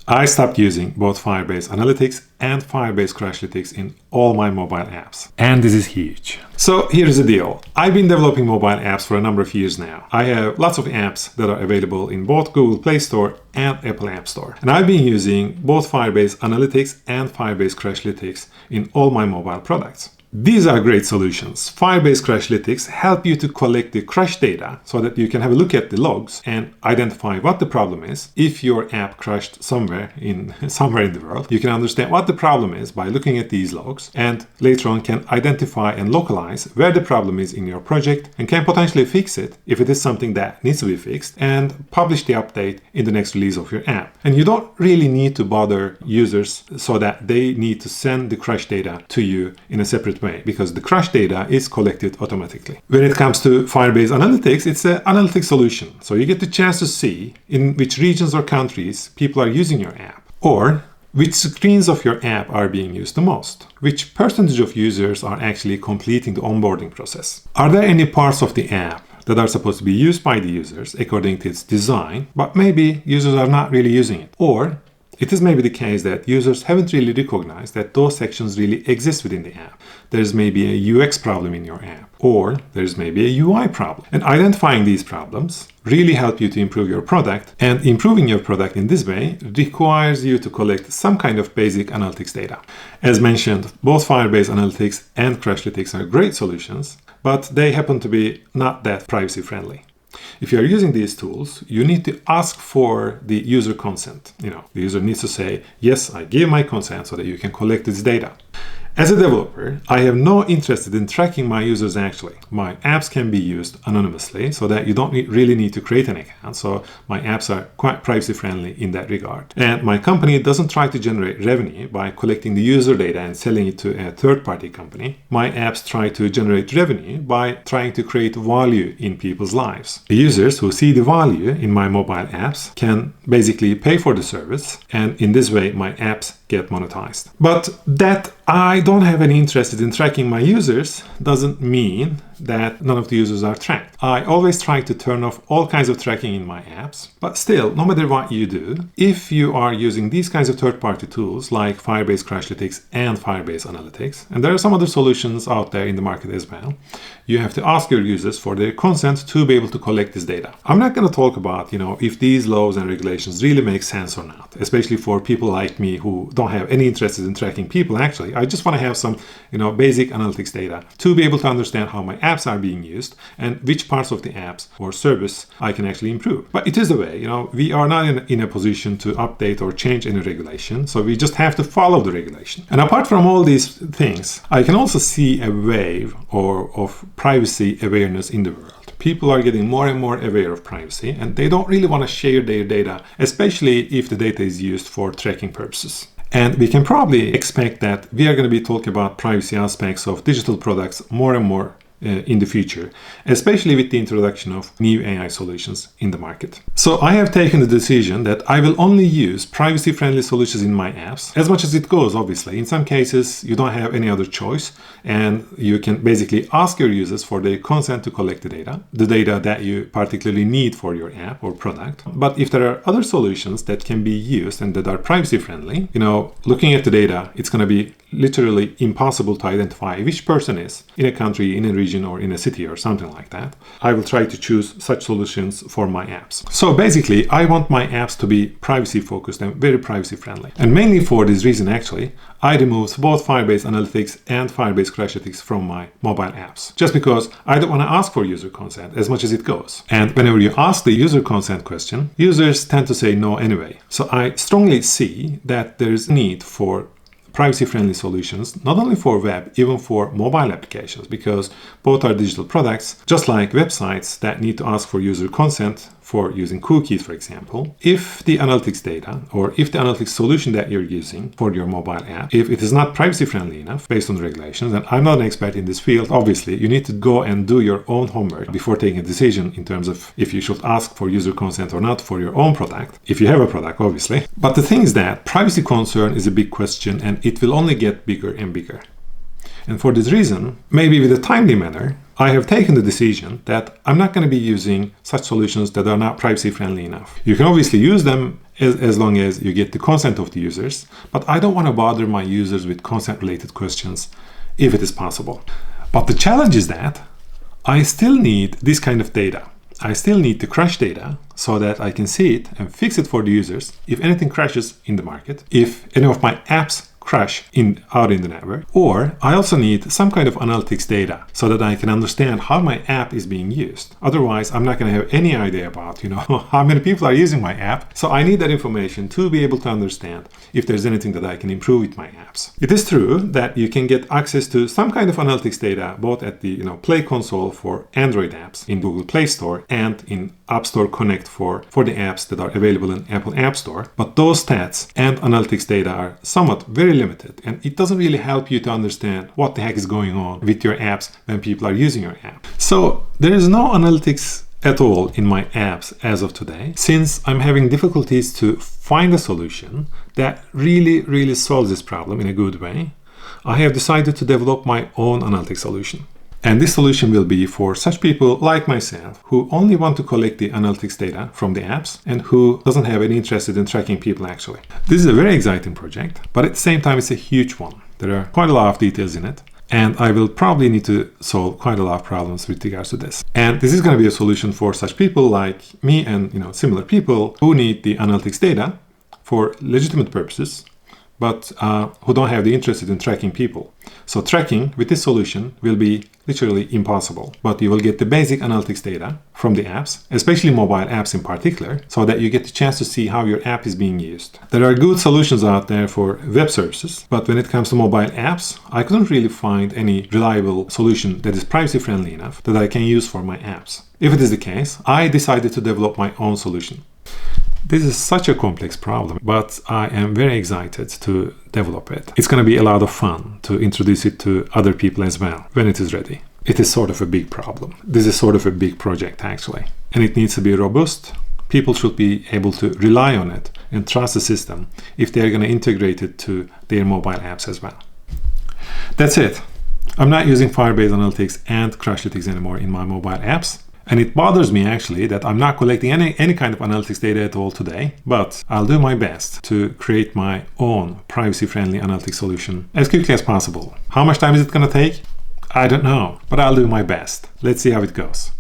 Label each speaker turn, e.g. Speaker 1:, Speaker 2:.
Speaker 1: I stopped using both Firebase Analytics and Firebase Crashlytics in all my mobile apps. And this is huge. So here's the deal. I've been developing mobile apps for a number of years now. I have lots of apps that are available in both Google Play Store and Apple App Store. And I've been using both Firebase Analytics and Firebase Crashlytics in all my mobile products. These are great solutions. Firebase Crashlytics help you to collect the crash data so that you can have a look at the logs and identify what the problem is. If your app crashed somewhere in the world, you can understand what the problem is by looking at these logs, and later on can identify and localize where the problem is in your project and can potentially fix it if it is something that needs to be fixed, and publish the update in the next release of your app. And you don't really need to bother users so that they need to send the crash data to you in a separate way, because the crash data is collected automatically. When it comes to Firebase Analytics, it's an analytics solution. So you get the chance to see in which regions or countries people are using your app, or which screens of your app are being used the most, which percentage of users are actually completing the onboarding process. Are there any parts of the app that are supposed to be used by the users according to its design, but maybe users are not really using it? Or it is maybe the case that users haven't really recognized that those sections really exist within the app. There's maybe a UX problem in your app, or there's maybe a UI problem. And identifying these problems really help you to improve your product, and improving your product in this way requires you to collect some kind of basic analytics data. As mentioned, both Firebase Analytics and Crashlytics are great solutions, but they happen to be not that privacy friendly. If you are using these tools, you need to ask for the user consent. The user needs to say, yes, I give my consent so that you can collect this data. As a developer, I have no interest in tracking my users actually. My apps can be used anonymously so that you don't really need to create an account. So my apps are quite privacy friendly in that regard. And my company doesn't try to generate revenue by collecting the user data and selling it to a third-party company. My apps try to generate revenue by trying to create value in people's lives. The users who see the value in my mobile apps can basically pay for the service, and in this way my apps get monetized. But that I don't have any interest in tracking my users doesn't mean that none of the users are tracked. I always try to turn off all kinds of tracking in my apps, but still, no matter what you do, if you are using these kinds of third-party tools like Firebase Crashlytics and Firebase Analytics, and there are some other solutions out there in the market as well, you have to ask your users for their consent to be able to collect this data. I'm not going to talk about, if these laws and regulations really make sense or not, especially for people like me who don't have any interest in tracking people actually. I just want to have some, basic analytics data to be able to understand how my apps are being used and which parts of the apps or service I can actually improve. But it is the way, we are not in a position to update or change any regulation, so we just have to follow the regulation. And apart from all these things, I can also see a wave of privacy awareness in the world. People are getting more and more aware of privacy, and they don't really want to share their data, especially if the data is used for tracking purposes. And we can probably expect that we are going to be talking about privacy aspects of digital products more and more in the future, especially with the introduction of new AI solutions in the market. So I have taken the decision that I will only use privacy-friendly solutions in my apps, as much as it goes, obviously. In some cases, you don't have any other choice, and you can basically ask your users for their consent to collect the data that you particularly need for your app or product. But if there are other solutions that can be used and that are privacy-friendly, looking at the data, it's going to be literally impossible to identify which person is in a country, in a region, or in a city or something like that. I will try to choose such solutions for my apps. So basically, I want my apps to be privacy focused and very privacy friendly. And mainly for this reason, actually, I removed both Firebase Analytics and Firebase Crashlytics from my mobile apps, just because I don't want to ask for user consent as much as it goes. And whenever you ask the user consent question, users tend to say no anyway. So I strongly see that there's a need for privacy-friendly solutions, not only for web, even for mobile applications, because both are digital products, just like websites that need to ask for user consent for using cookies, for example. If the analytics data or if the analytics solution that you're using for your mobile app, if it is not privacy-friendly enough based on the regulations, and I'm not an expert in this field, obviously, you need to go and do your own homework before taking a decision in terms of if you should ask for user consent or not for your own product, if you have a product, obviously. But the thing is that privacy concern is a big question, and it will only get bigger and bigger. And for this reason, maybe with a timely manner, I have taken the decision that I'm not going to be using such solutions that are not privacy friendly enough. You can obviously use them as long as you get the consent of the users. But I don't want to bother my users with consent-related questions if it is possible. But the challenge is that I still need this kind of data. I still need the crash data so that I can see it and fix it for the users if anything crashes in the market, if any of my apps crash out in the network. Or I also need some kind of analytics data so that I can understand how my app is being used. Otherwise, I'm not going to have any idea about, how many people are using my app. So I need that information to be able to understand if there's anything that I can improve with my apps. It is true that you can get access to some kind of analytics data both at the Play console for Android apps in Google Play Store and in App Store Connect for the apps that are available in Apple App Store. But those stats and analytics data are somewhat very limited, and it doesn't really help you to understand what the heck is going on with your apps when people are using your app. So there is no analytics at all in my apps as of today, since I'm having difficulties to find a solution that really solves this problem in a good way. I have decided to develop my own analytics solution. And this solution will be for such people like myself who only want to collect the analytics data from the apps and who doesn't have any interest in tracking people actually. This is a very exciting project, but at the same time it's a huge one. There are quite a lot of details in it, and I will probably need to solve quite a lot of problems with regards to this. And this is going to be a solution for such people like me and similar people who need the analytics data for legitimate purposes, but who don't have the interest in tracking people. So tracking with this solution will be literally impossible, but you will get the basic analytics data from the apps, especially mobile apps in particular, so that you get the chance to see how your app is being used. There are good solutions out there for web services, but when it comes to mobile apps, I couldn't really find any reliable solution that is privacy friendly enough that I can use for my apps. If it is the case, I decided to develop my own solution. This is such a complex problem, but I am very excited to develop it. It's going to be a lot of fun to introduce it to other people as well when it is ready. It is sort of a big problem. This is sort of a big project actually, and it needs to be robust. People should be able to rely on it and trust the system if they're going to integrate it to their mobile apps as well. That's it. I'm not using Firebase Analytics and Crashlytics anymore in my mobile apps. And it bothers me actually that I'm not collecting any kind of analytics data at all today, but I'll do my best to create my own privacy-friendly analytics solution as quickly as possible. How much time is it going to take? I don't know, but I'll do my best. Let's see how it goes.